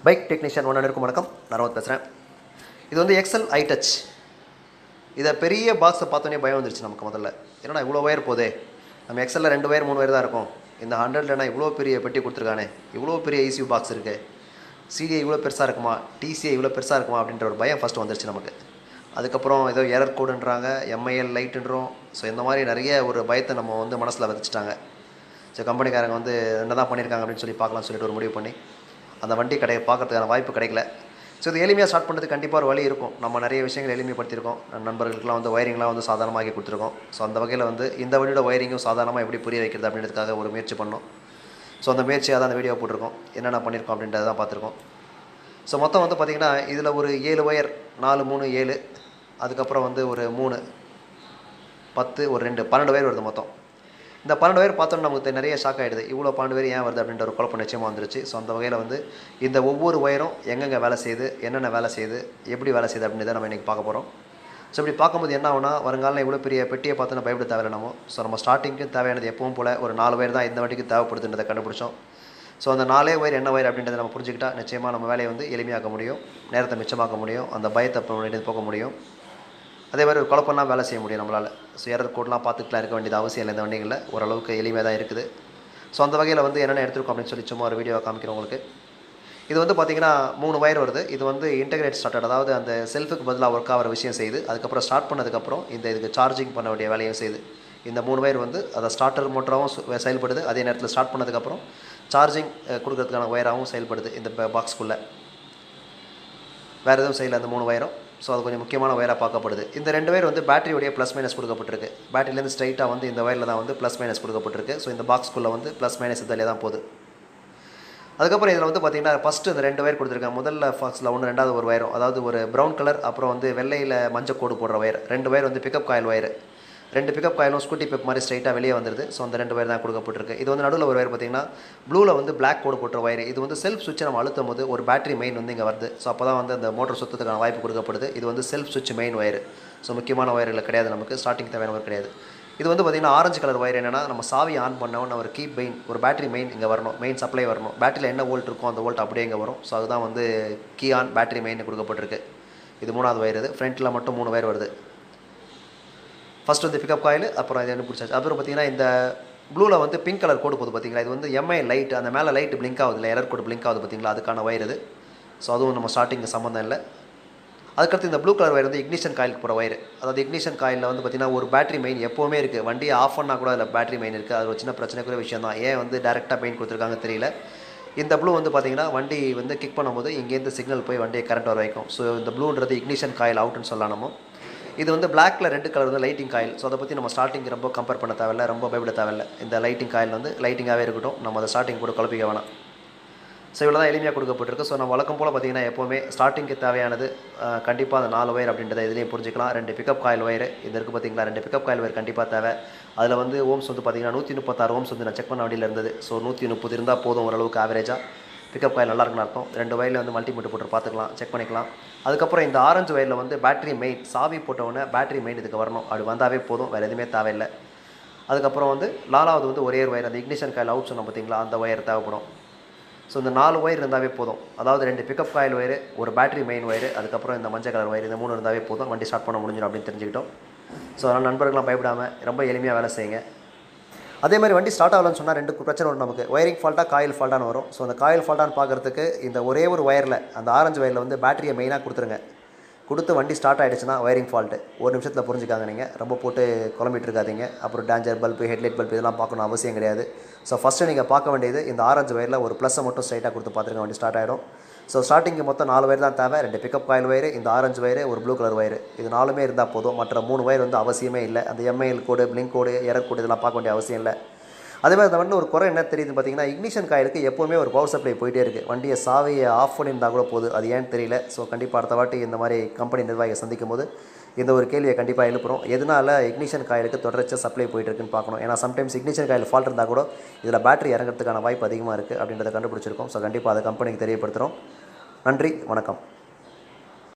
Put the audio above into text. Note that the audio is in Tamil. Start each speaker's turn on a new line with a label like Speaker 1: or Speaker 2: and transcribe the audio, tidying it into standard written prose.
Speaker 1: பைக் டெக்னீஷியன் ஒன்று வணக்கம். நான் பேசுகிறேன். இது வந்து எக்ஸல் ஐடச். இதை பெரிய பாக்ஸை பார்த்தோன்னே பயம் வந்துருச்சு நமக்கு. முதல்ல ஏன்னா இவ்வளோ ஒயர் போதே, நம்ம எக்ஸலில் 2 ஒயர் 3 ஒயர் தான் இருக்கும். இந்த 100ல இவ்வளோ பெரிய பெட்டி கொடுத்துருக்கானே, இவ்வளோ பெரிய ECU பாக்ஸ் இருக்குது, சிடிஐ இவ்வளோ பெருசாக இருக்குமா, டிசிஐ இவ்வளோ பெருசாக இருக்குமா அப்படின்ற ஒரு பயம் ஃபஸ்ட்டு வந்துருச்சு நமக்கு. அதுக்கப்புறம் ஏதோ எரர் கோடுன்றாங்க, MIL லைட்டுன்றோம். ஸோ இந்த மாதிரி நிறைய ஒரு பயத்தை நம்ம வந்து மனசில் விதைச்சிட்டாங்க. ஸோ கம்பெனிக்காரங்க வந்து என்ன தான் பண்ணியிருக்காங்க அப்படின்னு சொல்லி பார்க்கலாம்னு சொல்லிட்டு ஒரு முடிவு பண்ணி அந்த வண்டி கடையை பார்க்கறதுக்கான வாய்ப்பு கிடைக்கல. ஸோ இது எளிமையாக ஸ்டார்ட் பண்ணுறதுக்கு கண்டிப்பாக ஒரு வழி இருக்கும். நம்ம நிறைய விஷயங்கள் எளிமைப்படுத்தியிருக்கோம். நண்பர்களுக்கெலாம் வந்து ஒயரிங்லாம் வந்து சாதாரணமாகி கொடுத்துருக்கோம். ஸோ அந்த வகையில் வந்து இந்த வண்டியோட ஒயரிங்கும் சாதாரணமாக எப்படி புரிய வைக்கிறது அப்படின்றதுக்காக ஒரு முயற்சி பண்ணோம். ஸோ அந்த முயற்சியாக தான் அந்த வீடியோ போட்டிருக்கோம். என்னென்ன பண்ணியிருக்கோம் அப்படின்றத தான் பார்த்துருக்கோம். ஸோ மொத்தம் வந்து பார்த்திங்கன்னா இதில் ஒரு 7 ஒயர், 4 3 7, அதுக்கப்புறம் வந்து ஒரு 3 10 ஒரு 2 12 ஒயர் வருது மொத்தம். இந்த 12 ஒயர் பார்த்தோன்னா நமக்கு நிறைய ஷாக் ஆகிடுது. இவ்வளோ 12 ஒயர் ஏன் வருது அப்படின்ற ஒரு குழப்பம் நிச்சயமாக வந்துருச்சு. ஸோ அந்த வகையில் வந்து இந்த ஒவ்வொரு ஒயரும் எங்கெங்கே வேலை செய்யுது, என்னென்ன வேலை செய்யுது, எப்படி வேலை செய்யுது அப்படின்றத நம்ம இன்றைக்கி பார்க்க போகிறோம். ஸோ இப்படி பார்க்கும்போது என்ன ஆகுனா, வருங்காலம் இவ்வளோ பெரிய பெட்டியை பார்த்து பயப்பட தேவையில்லை நம்ம. ஸோ நம்ம ஸ்டார்டிங்க்கு தேவையானது எப்பவும் போல் ஒரு 4 ஒயர் தான் இந்த வண்டிக்கு தேவைப்படுதுன்றதை கண்டுபிடிச்சோம். ஸோ அந்த 4 ஒயர் என்ன ஒயர் அப்படின்றத நம்ம புரிஞ்சுக்கிட்டால் நிச்சயமாக நம்ம வேலையை வந்து எளிமையாக்க முடியும், நேரத்தை மிச்சமாக்க முடியும், அந்த பயத்தை போக முடியும். அதே மாதிரி ஒரு குழப்பம்லாம் வேலை செய்ய முடியும் நம்மளால். ஸோ எரர் கோட்லாம் பார்த்துக்கலாம் இருக்க வேண்டியது அவசியம் இல்லை. இந்த வண்டிகளில் ஓரளவுக்கு எளிமையாக தான் இருக்குது. ஸோ அந்த வகையில் வந்து என்னென்ன எடுத்துருக்கோம் அப்படின்னு சொல்லி சும்மா ஒரு வீடியோவை காமிக்கிறோம் உங்களுக்கு. இது வந்து பார்த்திங்கன்னா 3 ஒயர் வருது. இது வந்து இன்டெகிரேட் ஸ்டார்டட், அதாவது அந்த செல்ஃபுக்கு பதிலாக ஒர்க் ஆகிற விஷயம் செய்யுது. அதுக்கப்புறம் ஸ்டார்ட் பண்ணதுக்கப்புறம் இதுக்கு சார்ஜிங் பண்ண வேண்டிய வேலையும் செய்யுது. இந்த 3 ஒயர் வந்து அதை ஸ்டார்டர் மோட்டராகவும் செயல்படுது, அதே நேரத்தில் ஸ்டார்ட் பண்ணதுக்கப்புறம் சார்ஜிங் கொடுக்கறதுக்கான ஒயராகவும் செயல்படுது இந்த பாக்ஸ்க்குள்ளே. வேறு எதுவும் செய்யலை அந்த 3 ஒயரும். ஸோ அது கொஞ்சம் முக்கியமான ஒயராக பார்க்கப்படுது. இந்த 2 ஒயர் வந்து பேட்டரியோடைய ப்ளஸ் மைனஸ் கொடுக்கப்பட்டிருக்கு. பேட்டரியிலேருந்து ஸ்ட்ரைட்டாக வந்து இந்த ஒயரில் தான் வந்து ப்ளஸ் மைனஸ் கொடுக்கப்பட்டிருக்கு. ஸோ இந்த பாக்ஸ்க்குள்ளே வந்து ப்ளஸ் மைனஸ் இதிலே தான் போகுது. அதுக்கப்புறம் இதில் வந்து பார்த்திங்கன்னா ஃபஸ்ட்டு இந்த 2 ஒயர் கொடுத்துருக்காங்க. முதல்ல பாக்ஸில் ஒன்று, ரெண்டாவது ஒரு ஒயரும், அதாவது ஒரு ப்ரௌன் கலர், அப்புறம் வந்து வெள்ளையில் மஞ்சள் கோடு போடுற ஒயர். 2 ஒயர் வந்து பிக்கப் காயில் ஒயர். 2 பிக்கப் காயிலும் ஸ்கூட்டி பெப் மாதிரி ஸ்ட்ரைட்டாக வெளியே வந்துடுது. ஸோ அந்த 2 ஒயர் தான் கொடுக்கப்பட்டிருக்கு. இது வந்து நடுவில் ஒரு ஒயர் பார்த்திங்கன்னா ப்ளூவில் வந்து பிளாக் கோடு போட்டுற ஒயர். இது வந்து செல்ஃப் சுவிட்சை நம்ம அழுத்தும் போது ஒரு பேட்டரி மெயின் வந்து இங்கே வருது. ஸோ அப்போ தான் வந்து அந்த மோட்டர் சுத்தத்துக்கான வாய்ப்பு கொடுக்கப்படுது. இது வந்து செல்ஃப் சுவிட்ச் மெயின் ஒயர். ஸோ முக்கியமான ஒயரில் கிடையாது, நமக்கு ஸ்டார்டிங் தேவையான ஒயர் கிடையாது. இது வந்து பார்த்திங்கன்னா ஆரஞ்சு கலர் ஒயர். என்னென்னா நம்ம சாவி ஆன் பண்ணோன்னு ஒரு கீப் மெயின், ஒரு பேட்டரி மெயின் இங்கே வரணும், மெயின் சப்ளை வரணும். பேட்டரியில் என்ன வோல்ட் இருக்கோ அந்த வோல்ட் அப்படியே இங்கே வரும். ஸோ அதுதான் வந்து கீ ஆன் பேட்டரி மெயின் கொடுக்கப்பட்டிருக்கு. இது 3வது ஒயர். இது ஃப்ரண்ட்டில் மட்டும் 3 ஒயர் வருது. ஃபஸ்ட் வந்து பிக்கப் காயில், அப்புறம் இது என்ன பிடிச்சாச்சு. அப்புறம் பார்த்திங்கன்னா இந்த ப்ளூவில் வந்து பிங்க் கலர் கோடு போகுது பார்த்திங்களா, இது வந்து MI லைட், அந்த மேலே லைட் பிளிங்க் ஆகுது இல்லை, எரர் கோடு பிளிங்க் ஆகுது பார்த்திங்களா, அதுக்கான ஒயர் இது. ஸோ அதுவும் நம்ம ஸ்டார்டிங்கு சம்மந்தம் இல்லை. அதுக்கடுத்து இந்த ப்ளூ கலர் ஒயர் வந்து இக்னிஷன் காயிலுக்கு போகிற ஒயர். அதாவது இக்னிஷன் காயிலில் வந்து பார்த்திங்கன்னா ஒரு பேட்டரி மெயின் எப்போவுமே இருக்குது. வண்டியை ஆஃப் பண்ணால் கூட அதில் பேட்டரி மெயின் இருக்குது. அது ஒரு சின்ன பிரச்சனைக்குரிய விஷயம் தான். ஏன் வந்து டேரெக்டாக மெயின் கொடுத்துருக்காங்க தெரியல. இந்த ப்ளூ வந்து பார்த்திங்கன்னா வண்டி வந்து கிக் பண்ணும்போது இங்கேருந்து சிக்னல் போய் வண்டியை கரண்ட் வர வைக்கும். ஸோ இந்த ப்ளூன்றது இக்னிஷன் காயில் அவுட்டுன்னு சொல்லலாம் நம்ம. இது வந்து பிளாக்கில் ரெட் கலர் வந்து லைட்டிங் காயில். ஸோ அதை பற்றி நம்ம ஸ்டார்டிங் ரொம்ப கம்பேர் பண்ண தேவையில்லை, ரொம்ப பயப்பட தேவையில்லை. இந்த லைட்டிங் காயில் வந்து லைட்டிங்காகவே இருக்கட்டும், நம்ம அதை ஸ்டார்டிங் கூட குழப்பிக்க வேணாம். ஸோ இவ்வளோ தான் எளிமையாக கொடுக்கப்பட்டிருக்கு. ஸோ நம்ம வழக்கம் போல் பார்த்திங்கன்னா எப்போவுமே ஸ்டார்டிங்க்கு தேவையானது கண்டிப்பாக அந்த 4 ஒயர் அப்படின்றத இதுலேயும் புரிஞ்சிக்கலாம். 2 பிக்கப் காயில் ஒயர் இது இருக்குது பார்த்திங்களா, 2 பிக்கப் காயில் ஒயர் கண்டிப்பாக தேவை. அதில் வந்து ஓம்ஸ் வந்து பார்த்திங்கன்னா 136 ஓம்ஸ் வந்து நான் செக் பண்ண வண்டியில் இருந்தது. ஸோ 130 இருந்தால் போதும் ஓரளவுக்கு ஆவரேஜாக. பிக்கப் காயில் நல்லா இருக்குன்னு அர்த்தம். 2 ஒயரில் வந்து மல்டிமீட்டர் போட்டு பார்த்துக்கலாம், செக் பண்ணிக்கலாம். அதுக்கப்புறம் இந்த ஆரஞ்சு ஒயரில் வந்து பேட்டரி மெயின், சாவி போட்டவுடனே பேட்டரி மெயின் இதுக்கு வரணும். அப்படி வந்தாவே போதும், வேறு எதுவுமே தேவையில்லை. அதுக்கப்புறம் வந்து 4வது வந்து ஒரே ஒயர், அந்த இக்னிஷன் காயில் அவுட் சொன்னோம் பார்த்திங்களா, அந்த ஒயர் தேவைப்படும். ஸோ இந்த 4 ஒயர் இருந்தாவே போதும். அதாவது 2 பிக்கப் காயில் ஒயர், ஒரு பேட்டரி மெயின் ஒயர், அதுக்கப்புறம் இந்த மஞ்சள் கலர் ஒயர், இந்த 3 இருந்தாவே போதும், வண்டி ஸ்டார்ட் பண்ண முடிஞ்சிடும் அப்படின்னு தெரிஞ்சுக்கிட்டோம். ஸோ அதனால் நண்பர்கள்லாம் பயப்படாமல் ரொம்ப எளிமையாக வேலை செய்யுங்க. அதே மாதிரி வண்டி ஸ்டார்ட் ஆகலன்னு சொன்னால் 2 பிரச்சனை வரும் நமக்கு. ஒயரிங் ஃபால்ட்டாக, காயில் ஃபால்ட்டானு வரும். ஸோ அந்த காயில் ஃபால்ட்டானு பார்க்குறதுக்கு இந்த ஒரே ஒரு ஒயரில், அந்த ஆரஞ்சு ஒயரில் வந்து பேட்டரியை மெயினாக கொடுத்துருங்க. கொடுத்து வண்டி ஸ்டார்ட் ஆகிடுச்சுன்னா ஒயரிங் ஃபால்ட்டு ஒரு நிமிஷத்தில் புரிஞ்சுக்காங்க. நீங்கள் ரொம்ப போட்டு குழம்பிட்டு இருக்காதீங்க. அப்புறம் டேஞ்சர் பல்பு, ஹெட்லைட் பல்பு இதெல்லாம் பார்க்கணும் அவசியம் கிடையாது. ஸோ ஃபஸ்ட்டு நீங்கள் பார்க்க வேண்டியது இந்த ஆரஞ்சு ஒயரில் ஒரு ப்ளஸ்ஸை மட்டும் ஸ்ட்ரைட்டாக கொடுத்து பார்த்துருங்க, வண்டி ஸ்டார்ட் ஆகிடும். ஸோ ஸ்டார்டிங்கு மொத்தம் 4 ஒயர் தான் தேவை. 2 பிக்கப் காயில் ஒயர், இந்த ஆரஞ்சு ஒயர், ஒரு ப்ளூ கலர் ஒயர். இது 4மே இருந்தால் போதும். மற்ற 3 ஒயர் வந்து அவசியமே இல்லை. அந்த MIL கோடு, பிளிங்க் கோடு, எரர் கோடு இதெல்லாம் பார்க்க வேண்டிய அவசியம் இல்லை. அதே மாதிரி அந்த வண்டி ஒரு குறை என்ன தெரியுதுன்னு பார்த்தீங்கன்னா, இக்னிஷன் காயிலுக்கு எப்போவுமே ஒரு பவர் சப்ளை போயிட்டே இருக்குது. வண்டியை சாவியை ஆஃப் பண்ணியிருந்தால் கூட போகுது, அது ஏன்னு தெரியல. ஸோ கண்டிப்பாக அடுத்த வாட்டி இந்த மாதிரி கம்பெனி நிர்வாகியை சந்திக்கும் போது இந்த ஒரு கேள்வியை கண்டிப்பாக எழுப்புறோம். எதனால் இக்னிஷன் காயிலுக்கு தொடர்ச்சியாக சப்ளை போயிட்டு இருக்குன்னு பார்க்கணும். ஏன்னா சம்டைம்ஸ் இக்னிஷன் காயில் ஃபால்ட் இருந்தால் கூட இதில் பேட்டரி இறங்கிறதுக்கான வாய்ப்பு அதிகமாக இருக்குது அப்படின்றத கண்டுபிடிச்சிருக்கோம். ஸோ கண்டிப்பாக அதை கம்பெனிக்கு தெரியப்படுத்துகிறோம். நன்றி, வணக்கம்.